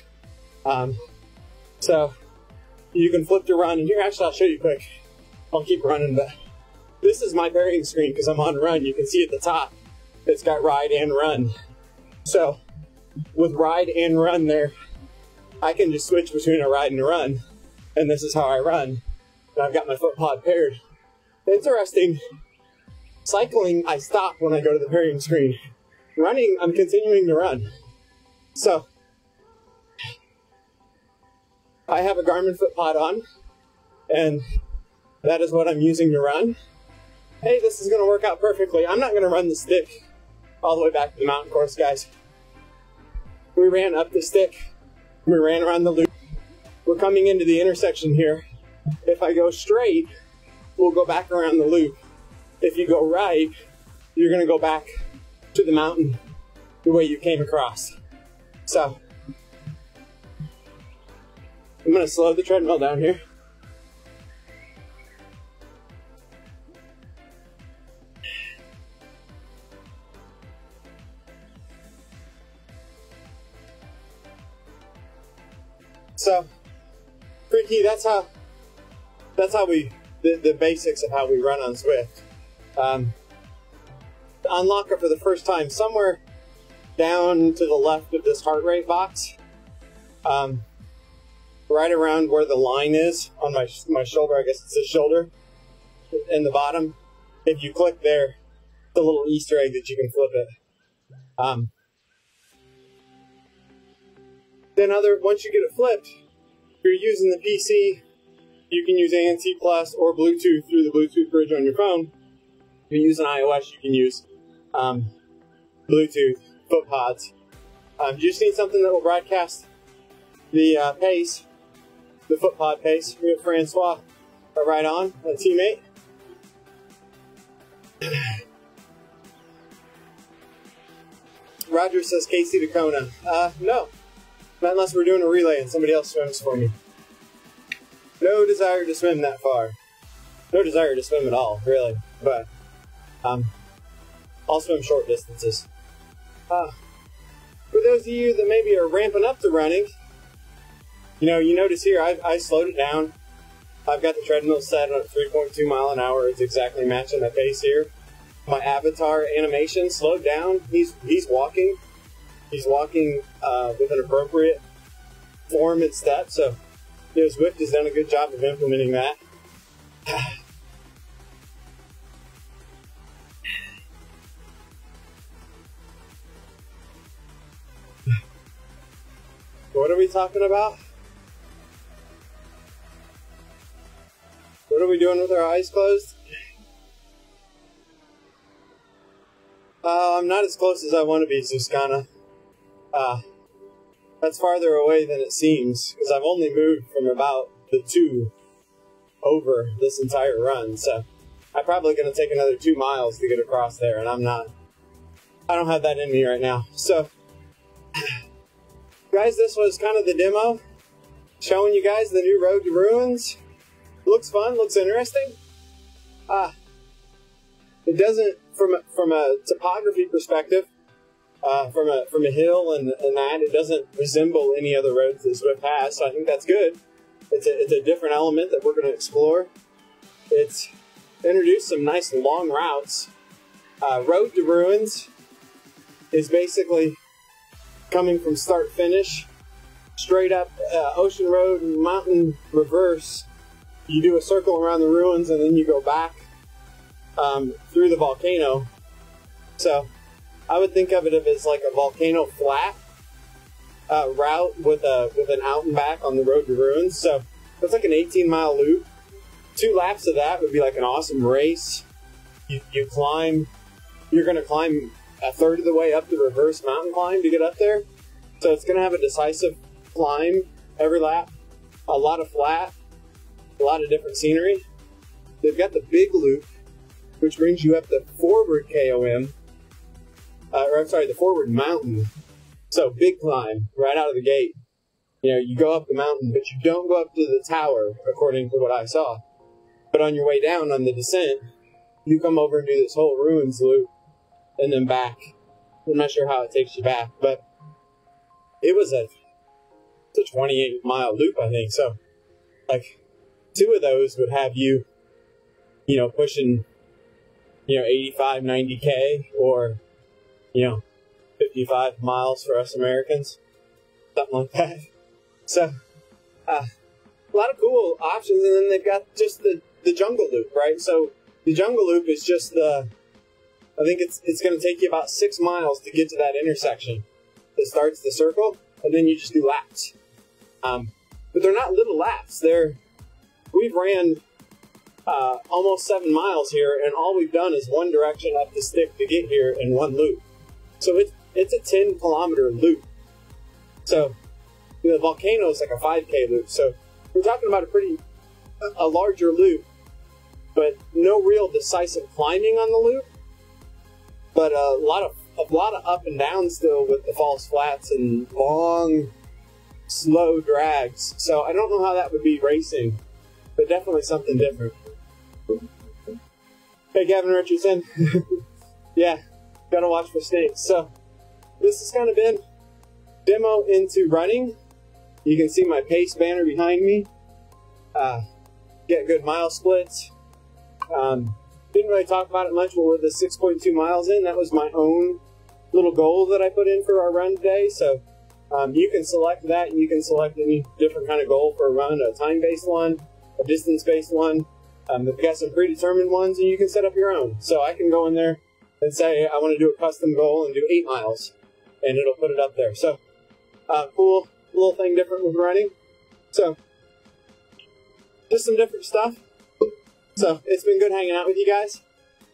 So you can flip to run, and here actually I'll show you quick. I'll keep running, but this is my pairing screen because I'm on run. You can see at the top, it's got ride and run. So with ride and run there, I can just switch between a ride and a run, and this is how I run. And I've got my foot pod paired. Interesting. Cycling, I stop when I go to the pairing screen. Running, I'm continuing to run. So, I have a Garmin footpod on, and that is what I'm using to run. Hey, this is going to work out perfectly. I'm not going to run the stick all the way back to the mountain course, guys. We ran up the stick. We ran around the loop. We're coming into the intersection here. If I go straight, we'll go back around the loop. If you go right, you're going to go back to the mountain the way you came across. So, I'm going to slow the treadmill down here. So, freaky, that's how the basics of how we run on Zwift. Unlock it for the first time somewhere down to the left of this heart rate box, right around where the line is on my shoulder. I guess it's the shoulder in the bottom. If you click there, the little Easter egg that you can flip it. Then once you get it flipped, if you're using the PC, you can use ANC Plus or Bluetooth through the Bluetooth bridge on your phone. If you use an iOS, you can use Bluetooth footpods. You just need something that will broadcast the pace, the footpod pace. We have Francois right on, a teammate. Roger says Casey to Kona. No. Not unless we're doing a relay and somebody else swims for me. No desire to swim that far. No desire to swim at all, really. But, I'll swim short distances. For those of you that maybe are ramping up to running, you notice here, I slowed it down. I've got the treadmill set at 3.2 mile an hour. It's exactly matching my pace here. My avatar animation slowed down. He's walking. He's walking with an appropriate form and step. So, Zwift has done a good job of implementing that. What are we talking about? What are we doing with our eyes closed? I'm not as close as I want to be, Zuskana. That's farther away than it seems, because I've only moved from about the 2 over this entire run, so I'm probably going to take another 2 miles to get across there, and I don't have that in me right now. So, guys, this was kind of the demo, showing you guys the new Road to Ruins. Looks fun, looks interesting. It doesn't, from a topography perspective, from a hill and that, it doesn't resemble any other roads that Zwift has, so I think that's good. It's a different element that we're going to explore. It's introduced some nice long routes. Road to Ruins is basically coming from start finish, straight up Ocean Road and mountain reverse. You do a circle around the ruins and then you go back through the volcano. So I would think of it as like a volcano flat route with an out and back on the Road to Ruins. So it's like an 18-mile loop. 2 laps of that would be like an awesome race. You climb. You're going to climb a third of the way up the reverse mountain climb to get up there. So it's going to have a decisive climb every lap. A lot of flat. A lot of different scenery. They've got the big loop, which brings you up the forward KOM. The forward mountain. So, big climb, right out of the gate. You go up the mountain, but you don't go up to the tower, according to what I saw. But on your way down, on the descent, you come over and do this whole ruins loop, and then back. I'm not sure how it takes you back, but it's a 28-mile loop, I think. So, like, 2 of those would have you, pushing, 85, 90K, or 55 miles for us Americans, something like that. So, a lot of cool options, and then they've got just the jungle loop, right? So, the jungle loop is just I think it's going to take you about 6 miles to get to that intersection that starts the circle, and then you just do laps. but they're not little laps. We've ran almost 7 miles here, and all we've done is one direction up the stick to get here in one loop. So it's a 10-kilometer loop. So the volcano is like a 5K loop. So we're talking about a larger loop, but no real decisive climbing on the loop. But a lot of up and down still with the false flats and long, slow drags. So I don't know how that would be racing, but definitely something different. Hey, Gavin Richardson. Yeah, gotta watch for snakes. So this has kind of been demo into running. You can see my pace banner behind me. Get good mile splits. Didn't really talk about it much, but with the 6.2 miles in, that was my own little goal that I put in for our run today. So you can select that. You can select any different kind of goal for a run, a time-based one, a distance-based one. They've got some predetermined ones, and you can set up your own. So I can go in there and say I want to do a custom goal and do 8 miles, and it'll put it up there. So cool little thing different with running. So just some different stuff. So it's been good hanging out with you guys.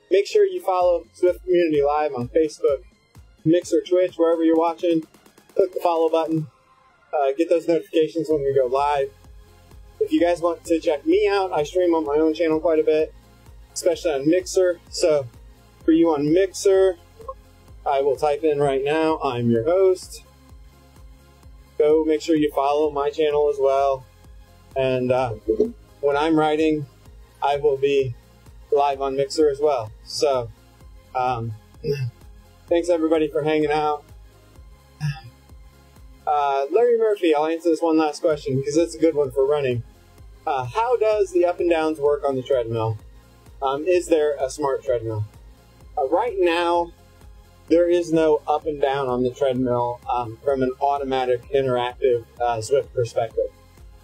Make sure you follow Zwift Community Live on Facebook, Mixer, Twitch, wherever you're watching. Click the follow button. Get those notifications when we go live. If you guys want to check me out, I stream on my own channel quite a bit, especially on Mixer. So for you on Mixer, I will type in right now, I'm your host. Go make sure you follow my channel as well. And when I'm writing, I will be live on Mixer as well. So thanks everybody for hanging out. Larry Murphy, I'll answer this one last question because it's a good one for running. How does the up and downs work on the treadmill? Is there a smart treadmill? Right now, there is no up and down on the treadmill from an automatic interactive Zwift perspective.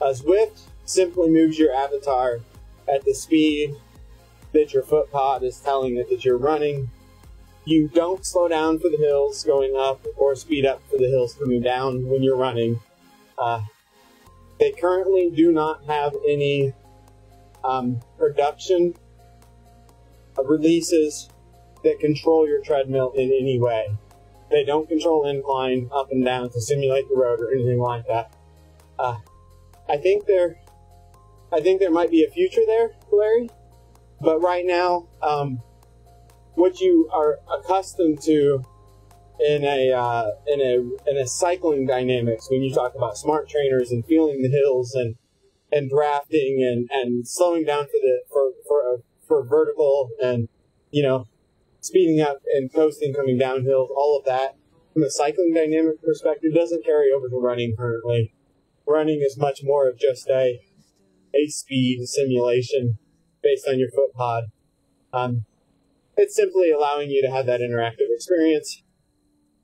Zwift simply moves your avatar at the speed that your foot pod is telling it that you're running. You don't slow down for the hills going up or speed up for the hills coming down when you're running. They currently do not have any production releases that control your treadmill in any way. They don't control incline up and down to simulate the road or anything like that. I think there might be a future there, Larry, but right now, what you are accustomed to in a cycling dynamics, when you talk about smart trainers and feeling the hills and drafting and slowing down for vertical and speeding up and coasting coming downhill, all of that from a cycling dynamic perspective doesn't carry over to running currently. Running is much more of just a speed simulation based on your foot pod. It's simply allowing you to have that interactive experience.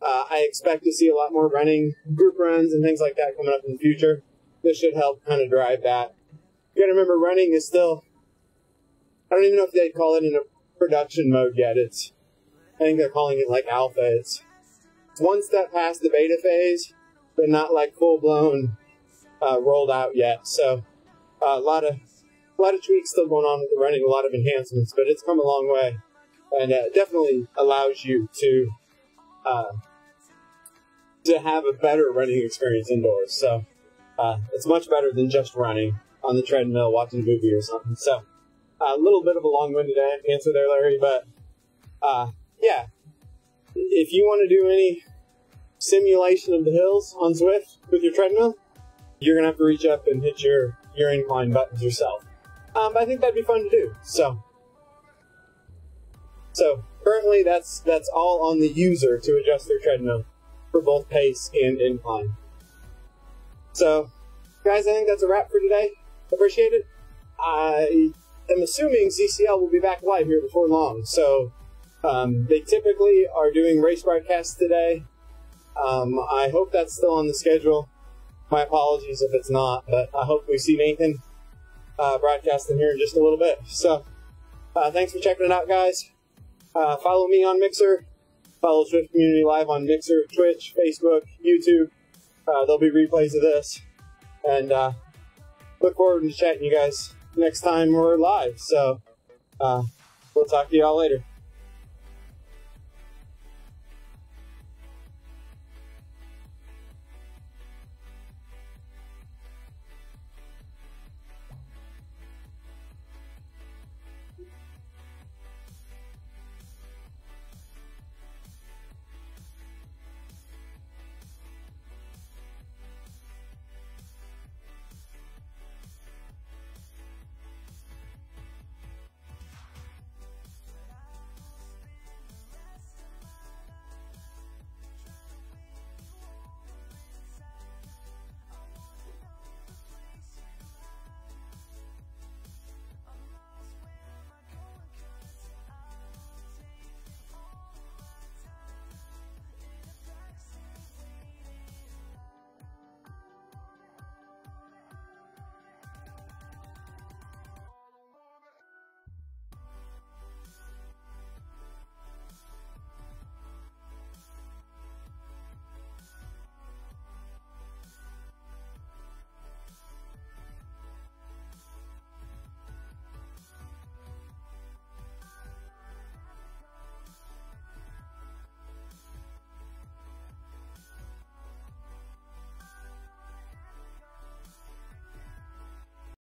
I expect to see a lot more running, group runs, and things like that coming up in the future. This should help kind of drive that. You gotta remember, running is still, I don't even know if they'd call it in a production mode yet. I think they're calling it like alpha. It's one step past the beta phase, but not like full-blown rolled out yet. So a lot of tweaks still going on with the running, a lot of enhancements, but it's come a long way. And it definitely allows you to have a better running experience indoors. So it's much better than just running on the treadmill, watching a movie or something. So a little bit of a long-winded answer there, Larry, but yeah. If you want to do any simulation of the hills on Zwift with your treadmill, you're going to have to reach up and hit your incline buttons yourself. But I think that'd be fun to do. So currently that's all on the user to adjust their treadmill for both pace and incline. So guys, I think that's a wrap for today. Appreciate it. I am assuming ZCL will be back live here before long. So they typically are doing race broadcasts today. I hope that's still on the schedule. My apologies if it's not, but I hope we see Nathan broadcasting here in just a little bit. So thanks for checking it out, guys. Follow me on Mixer. Follow Zwift Community Live on Mixer, Twitch, Facebook, YouTube. There'll be replays of this. And look forward to chatting you guys next time we're live. So we'll talk to you all later.